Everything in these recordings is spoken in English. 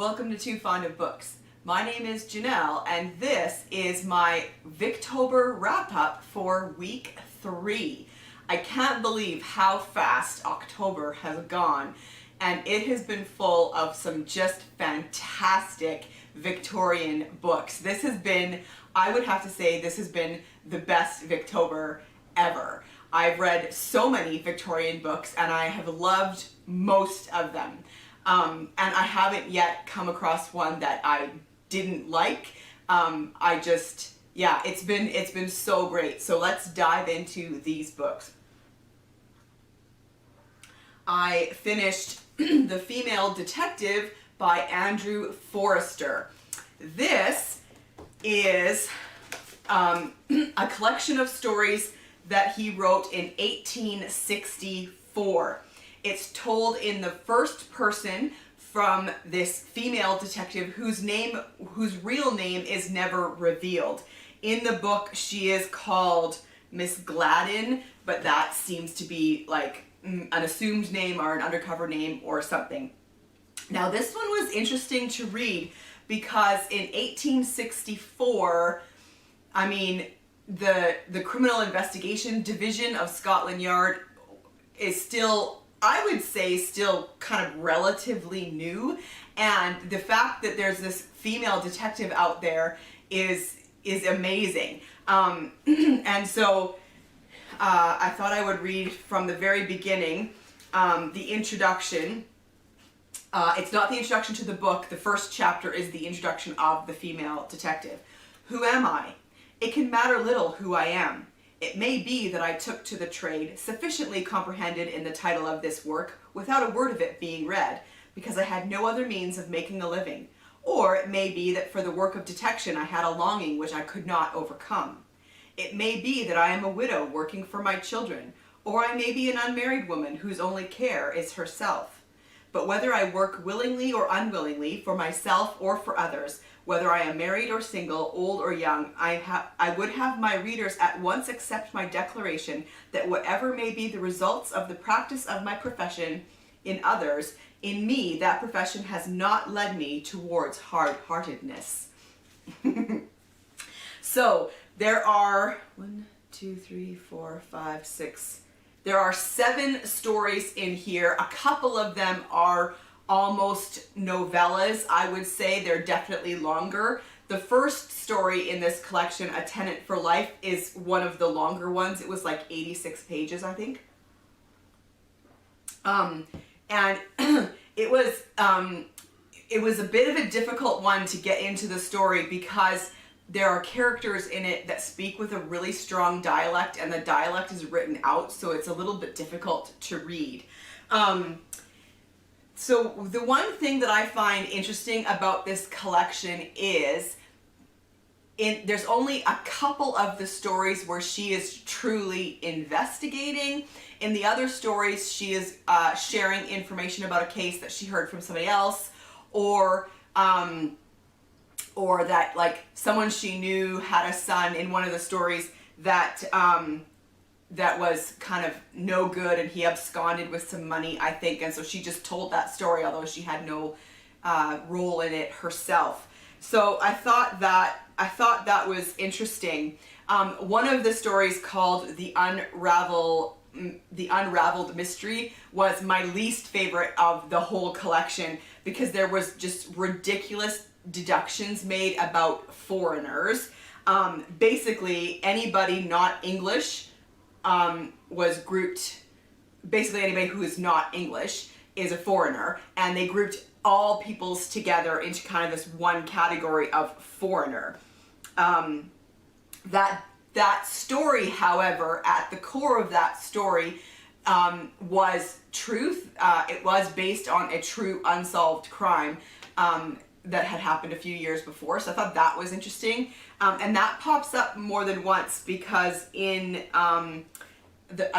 Welcome to Too Fond of Books. My name is Janelle, and this is my Victober wrap-up for week 3. I can't believe how fast October has gone, and it has been full of some just fantastic Victorian books. This has been, I would have to say, this has been the best Victober ever. I've read so many Victorian books, and I have loved most of them. And I haven't yet come across one that I didn't like. It's been so great. So let's dive into these books. I finished The Female Detective by Andrew Forrester. This is a collection of stories that he wrote in 1864. It's told in the first person from this female detective whose real name is never revealed. In the book, she is called Miss Gladden, but that seems to be like an assumed name or an undercover name or something. Now, this one was interesting to read because in 1864, I mean, the Criminal Investigation Division of Scotland Yard is still, I would say, still kind of relatively new, and the fact that there's this female detective out there is amazing. And so I thought I would read from the very beginning, the introduction. It's not the introduction to the book. The first chapter is the introduction of the female detective. Who am I? It can matter little who I am. It may be that I took to the trade, sufficiently comprehended in the title of this work, without a word of it being read, because I had no other means of making a living. Or it may be that for the work of detection I had a longing which I could not overcome. It may be that I am a widow working for my children, or I may be an unmarried woman whose only care is herself. But whether I work willingly or unwillingly, for myself or for others, whether I am married or single, old or young, I would have my readers at once accept my declaration that whatever may be the results of the practice of my profession in others, in me that profession has not led me towards hard-heartedness. So there are there are 7 stories in here. A couple of them are almost novellas. I would say they're definitely longer. The first story in this collection, A Tenant for Life, is one of the longer ones. It was like 86 pages, I think. And it was a bit of a difficult one to get into the story because there are characters in it that speak with a really strong dialect, and the dialect is written out, so it's a little bit difficult to read. So the one thing that I find interesting about this collection is there's only a couple of the stories where she is truly investigating. In the other stories, she is sharing information about a case that she heard from somebody else, or that like someone she knew had a son in one of the stories that that was kind of no good, and he absconded with some money, I think, and so she just told that story, although she had no role in it herself. So I thought that was interesting. One of the stories, called The Unraveled Mystery, was my least favorite of the whole collection because there was just ridiculous deductions made about foreigners. Basically, anybody not English was grouped. Basically, anybody who is not English is a foreigner, and they grouped all peoples together into kind of this one category of foreigner. That story, however, at the core of that story was truth. It was based on a true unsolved crime that had happened a few years before, so I thought that was interesting. And that pops up more than once because in A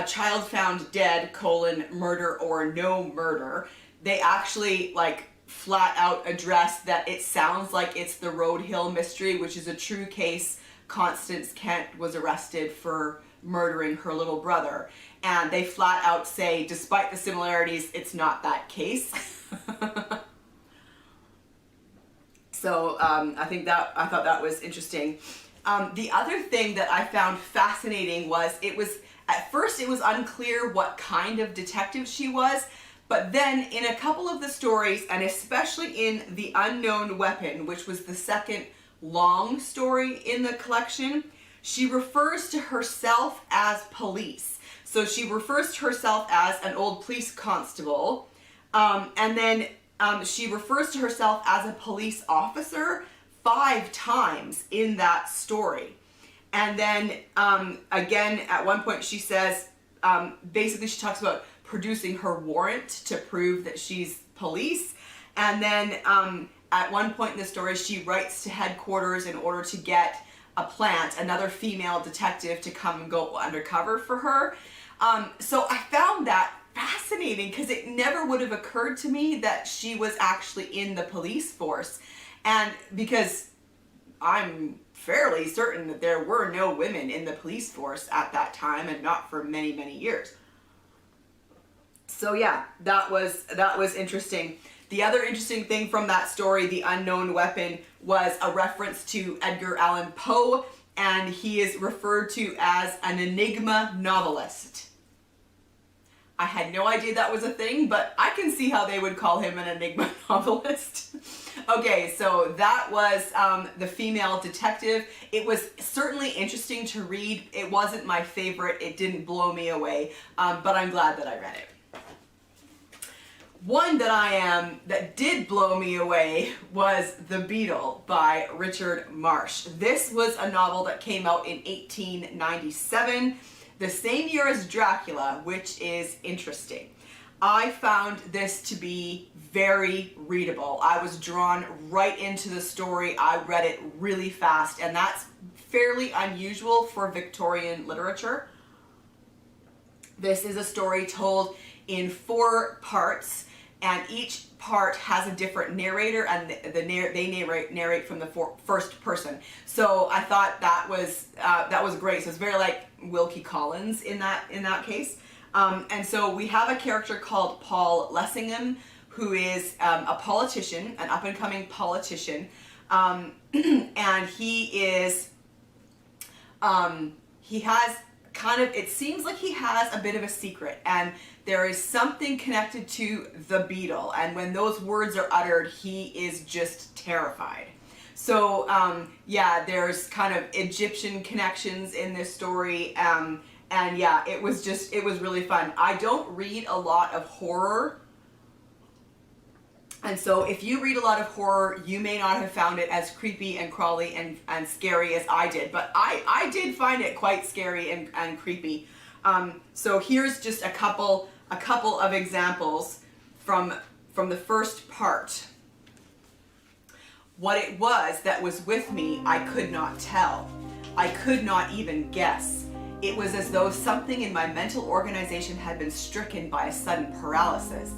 Child Found Dead, murder or no murder, they actually like flat out address that it sounds like it's the Road Hill mystery, which is a true case. Constance Kent was arrested for murdering her little brother, and they flat out say, despite the similarities, it's not that case. So I thought that was interesting. The other thing that I found fascinating was at first it was unclear what kind of detective she was, but then in a couple of the stories, and especially in The Unknown Weapon, which was the second long story in the collection, she refers to herself as police. So she refers to herself as an old police constable, and then she refers to herself as a police officer 5 times in that story. And then again, at one point she says, basically she talks about producing her warrant to prove that she's police. And then at one point in the story, she writes to headquarters in order to get a plant, another female detective, to come and go undercover for her. So I found that fascinating because it never would have occurred to me that she was actually in the police force. And because I'm fairly certain that there were no women in the police force at that time, and not for many, many years. So yeah, that was interesting. The other interesting thing from that story, The Unknown Weapon, was a reference to Edgar Allan Poe, and he is referred to as an enigma novelist. I had no idea that was a thing, but I can see how they would call him an enigma novelist. Okay, so that was The Female Detective. It was certainly interesting to read. It wasn't my favorite. It didn't blow me away, but I'm glad that I read it. One that did blow me away was The Beetle by Richard Marsh. This was a novel that came out in 1897, the same year as Dracula, which is interesting. I found this to be very readable. I was drawn right into the story. I read it really fast, and that's fairly unusual for Victorian literature. This is a story told in 4 parts, and each part has a different narrator, and they narrate from the first person. So I thought that was great. So it's very like Wilkie Collins in that case. And so we have a character called Paul Lessingham, who is a politician, an up-and-coming politician, and he has kind of, it seems like he has a bit of a secret, and there is something connected to the Beetle, and when those words are uttered, he is just terrified. So yeah, there's kind of Egyptian connections in this story, and yeah, it was really fun. I don't read a lot of horror, and so if you read a lot of horror, you may not have found it as creepy and crawly and scary as I did, but I did find it quite scary and creepy. So here's just a couple of examples from the first part. What it was that was with me, I could not tell. I could not even guess. It was as though something in my mental organization had been stricken by a sudden paralysis.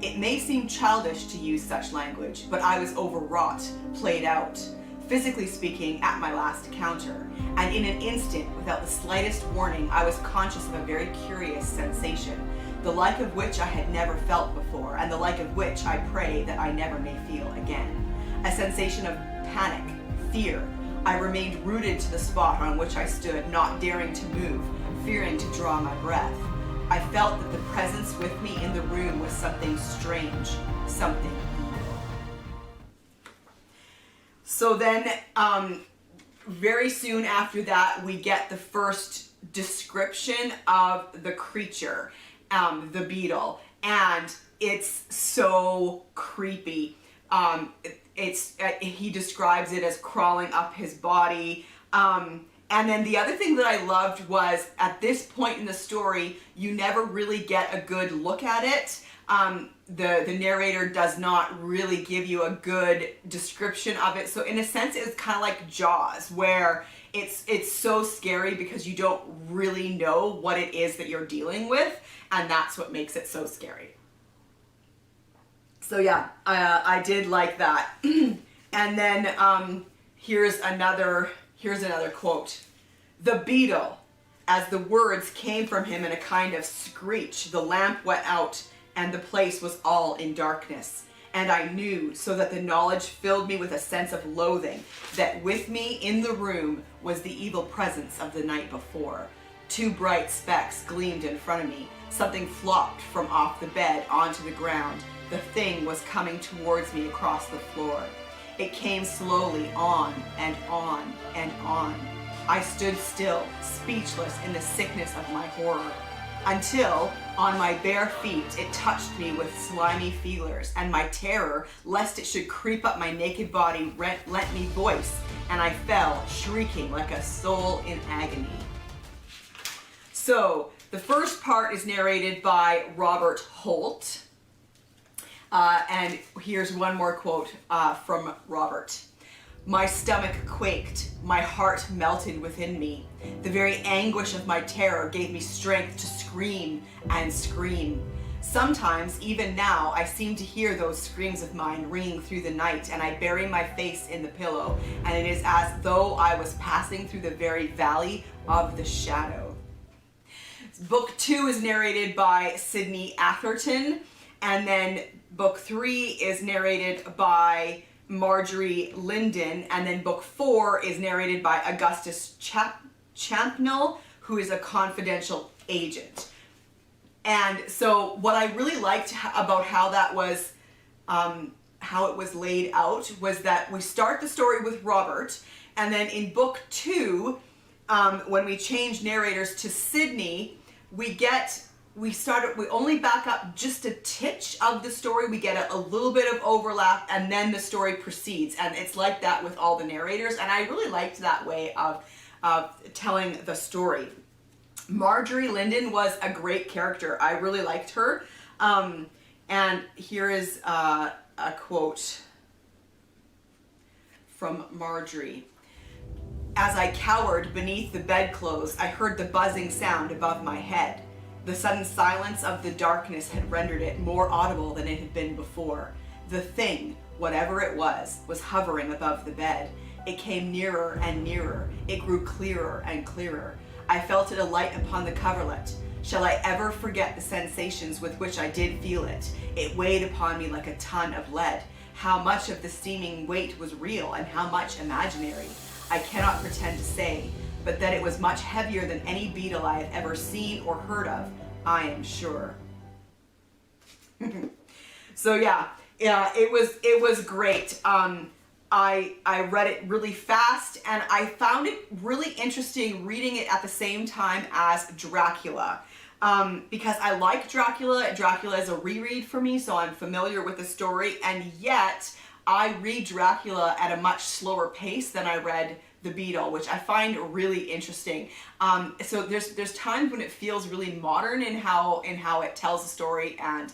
It may seem childish to use such language, but I was overwrought, played out, physically speaking, at my last encounter. And in an instant, without the slightest warning, I was conscious of a very curious sensation, the like of which I had never felt before, and the like of which I pray that I never may feel again. A sensation of panic, fear. I remained rooted to the spot on which I stood, not daring to move, fearing to draw my breath. I felt that the presence with me in the room was something strange, something evil. So then, very soon after that, we get the first description of the creature, the Beetle, and it's so creepy. He describes it as crawling up his body. And then the other thing that I loved was, at this point in the story, you never really get a good look at it. The narrator does not really give you a good description of it. So in a sense, it's kind of like Jaws, where it's so scary because you don't really know what it is that you're dealing with, and that's what makes it so scary. So yeah, I did like that. And then here's another quote. The Beetle, as the words came from him in a kind of screech, the lamp went out and the place was all in darkness. And I knew, so that the knowledge filled me with a sense of loathing, that with me in the room was the evil presence of the night before. Two bright specks gleamed in front of me. Something flopped from off the bed onto the ground. The thing was coming towards me across the floor. It came slowly on and on and on. I stood still, speechless in the sickness of my horror, until, on my bare feet, it touched me with slimy feelers, and my terror, lest it should creep up my naked body, lent me voice, and I fell, shrieking like a soul in agony. So, the first part is narrated by Robert Holt, and here's one more quote from Robert. My stomach quaked, my heart melted within me. The very anguish of my terror gave me strength to scream and scream. Sometimes, even now, I seem to hear those screams of mine ringing through the night, and I bury my face in the pillow, and it is as though I was passing through the very valley of the shadow. Book 2 is narrated by Sydney Atherton, and then book 3 is narrated by Marjorie Linden, and then book 4 is narrated by Augustus Champnell, who is a confidential agent. And so what I really liked about how that was, how it was laid out, was that we start the story with Robert, and then in book 2, when we change narrators to Sydney, we only back up just a titch of the story. We get a little bit of overlap, and then the story proceeds. And it's like that with all the narrators. And I really liked that way of telling the story. Marjorie Linden was a great character. I really liked her. And here is a quote from Marjorie. As I cowered beneath the bedclothes, I heard the buzzing sound above my head. The sudden silence of the darkness had rendered it more audible than it had been before. The thing, whatever it was hovering above the bed. It came nearer and nearer. It grew clearer and clearer. I felt it alight upon the coverlet. Shall I ever forget the sensations with which I did feel it? It weighed upon me like a ton of lead. How much of the seeming weight was real and how much imaginary, I cannot pretend to say, but that it was much heavier than any beetle I have ever seen or heard of, I am sure. So yeah, it was great. I read it really fast, and I found it really interesting reading it at the same time as Dracula. Because I like Dracula. Dracula is a reread for me, so I'm familiar with the story, and yet I read Dracula at a much slower pace than I read the Beetle, which I find really interesting. So there's times when it feels really modern in how it tells the story and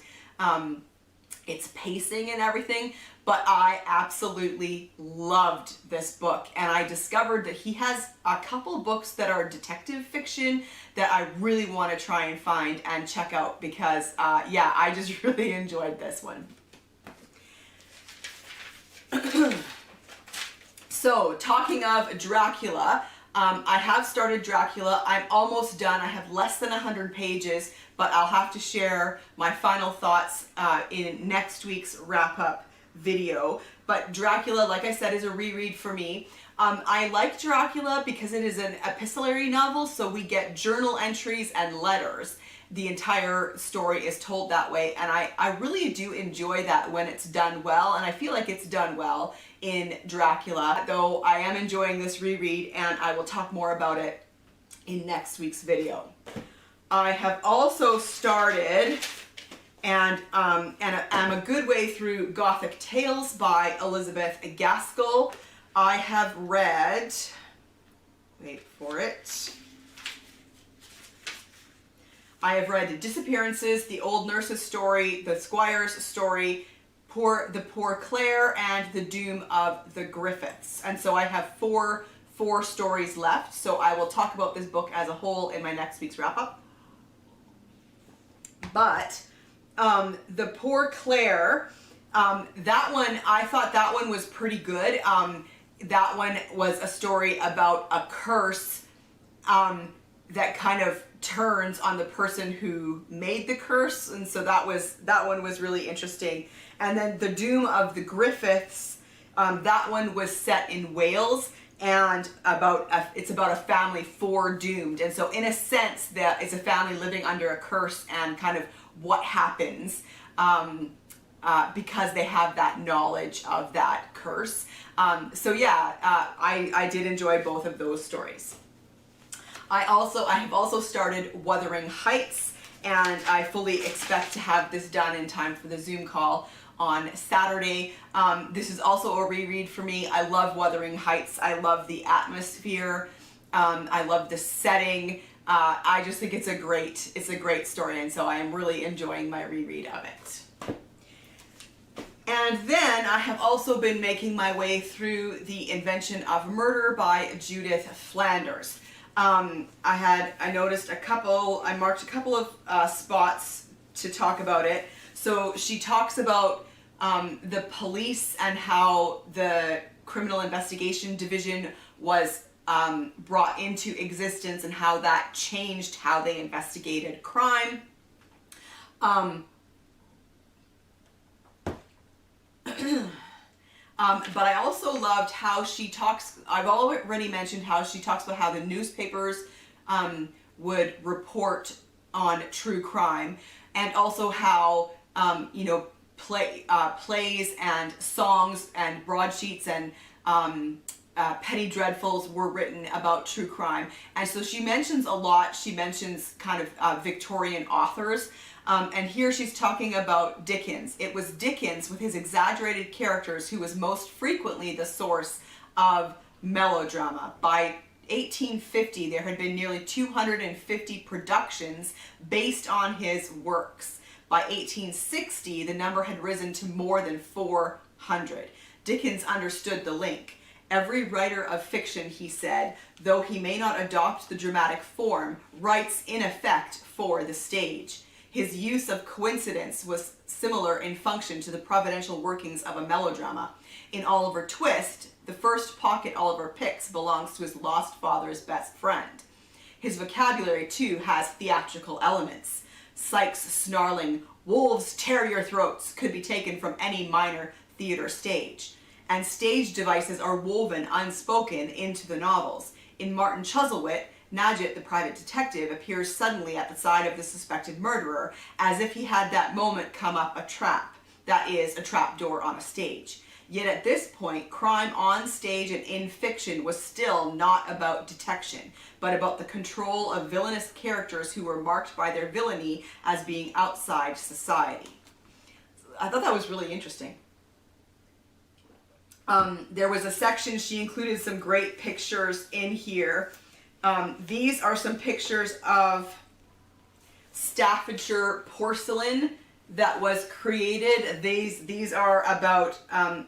its pacing and everything, but I absolutely loved this book, and I discovered that he has a couple books that are detective fiction that I really want to try and find and check out because yeah, I just really enjoyed this one. So, talking of Dracula, I have started Dracula. I'm almost done. I have less than 100 pages, but I'll have to share my final thoughts in next week's wrap-up video. But Dracula, like I said, is a reread for me. I like Dracula because it is an epistolary novel, so we get journal entries and letters. The entire story is told that way, and I really do enjoy that when it's done well, and I feel like it's done well in Dracula, though I am enjoying this reread, and I will talk more about it in next week's video. I have also started, and I'm a good way through Gothic Tales by Elizabeth Gaskell. I have read, wait for it, I have read Disappearances, The Old Nurse's Story, The Squire's Story, The Poor Clare, and The Doom of the Griffiths. And so I have four stories left, so I will talk about this book as a whole in my next week's wrap-up. But The Poor Clare, that one, I thought that one was pretty good. That one was a story about a curse that kind of turns on the person who made the curse, and so that one was really interesting. And then The Doom of the Griffiths, that one was set in Wales, and it's about a family foredoomed. And so in a sense, that it's a family living under a curse and kind of what happens because they have that knowledge of that curse. So yeah, I did enjoy both of those stories. I have also started Wuthering Heights, and I fully expect to have this done in time for the Zoom call on Saturday. This is also a reread for me. I love Wuthering Heights. I love the atmosphere. I love the setting. I just think it's a great story, and so I am really enjoying my reread of it. And then I have also been making my way through The Invention of Murder by Judith Flanders. I marked a couple of spots to talk about it. So she talks about the police and how the Criminal Investigation Division was brought into existence and how that changed how they investigated crime. But I also loved how she talks, I've already mentioned how she talks about how the newspapers would report on true crime, and also how, plays and songs and broadsheets and penny dreadfuls were written about true crime. And so she mentions a lot, she mentions kind of Victorian authors. And here she's talking about Dickens. It was Dickens with his exaggerated characters who was most frequently the source of melodrama. By 1850, there had been nearly 250 productions based on his works. By 1860, the number had risen to more than 400. Dickens understood the link. Every writer of fiction, he said, though he may not adopt the dramatic form, writes in effect for the stage. His use of coincidence was similar in function to the providential workings of a melodrama. In Oliver Twist, the first pocket Oliver picks belongs to his lost father's best friend. His vocabulary, too, has theatrical elements. Sykes' snarling, "Wolves tear your throats," could be taken from any minor theater stage. And stage devices are woven unspoken into the novels. In Martin Chuzzlewit, Nadgett, the private detective, appears suddenly at the side of the suspected murderer, as if he had that moment come up a trap, that is, a trap door on a stage. Yet at this point, crime on stage and in fiction was still not about detection, but about the control of villainous characters who were marked by their villainy as being outside society. I thought that was really interesting. There was a section, she included some great pictures in here. These are some pictures of Staffordshire porcelain that was created. These are about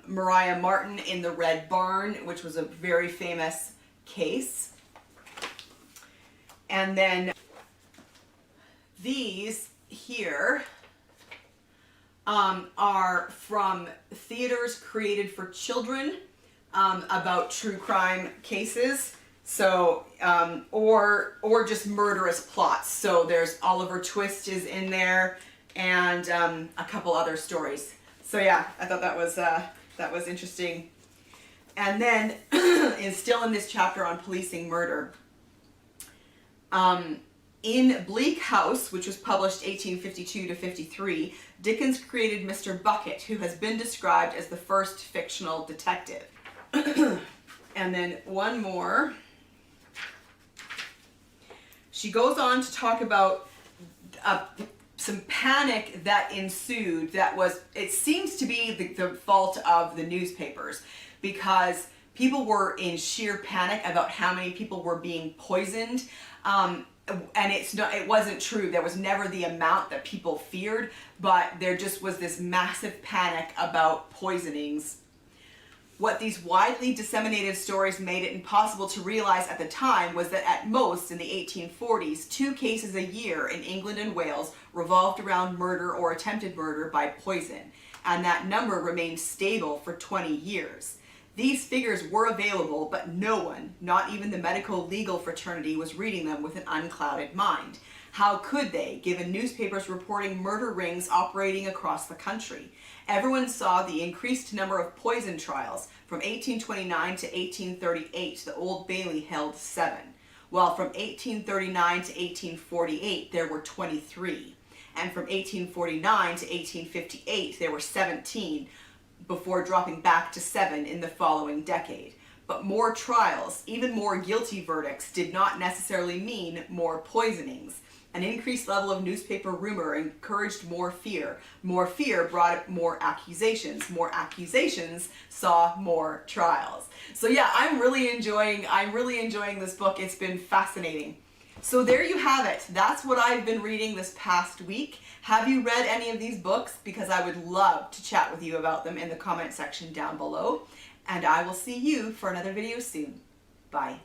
Maria Martin in the Red Barn, which was a very famous case. And then these here are from theaters created for children about true crime cases. So, or just murderous plots. So there's Oliver Twist is in there, and a couple other stories. So yeah, I thought that was interesting. And then, still in this chapter on policing murder, in Bleak House, which was published 1852 to 53, Dickens created Mr. Bucket, who has been described as the first fictional detective. And then one more. She goes on to talk about some panic that ensued that was, it seems to be the fault of the newspapers, because people were in sheer panic about how many people were being poisoned. And it wasn't true. There was never the amount that people feared, but there just was this massive panic about poisonings. What these widely disseminated stories made it impossible to realize at the time was that at most in the 1840s, 2 cases a year in England and Wales revolved around murder or attempted murder by poison, and that number remained stable for 20 years. These figures were available, but no one, not even the medical legal fraternity, was reading them with an unclouded mind. How could they, given newspapers reporting murder rings operating across the country? Everyone saw the increased number of poison trials. From 1829 to 1838, the Old Bailey held 7, while from 1839 to 1848, there were 23. And from 1849 to 1858, there were 17, before dropping back to 7 in the following decade. But more trials, even more guilty verdicts, did not necessarily mean more poisonings. An increased level of newspaper rumor encouraged more fear. More fear brought more accusations. More accusations saw more trials. So yeah, I'm really enjoying this book. It's been fascinating. So there you have it. That's what I've been reading this past week. Have you read any of these books? Because I would love to chat with you about them in the comment section down below. And I will see you for another video soon. Bye.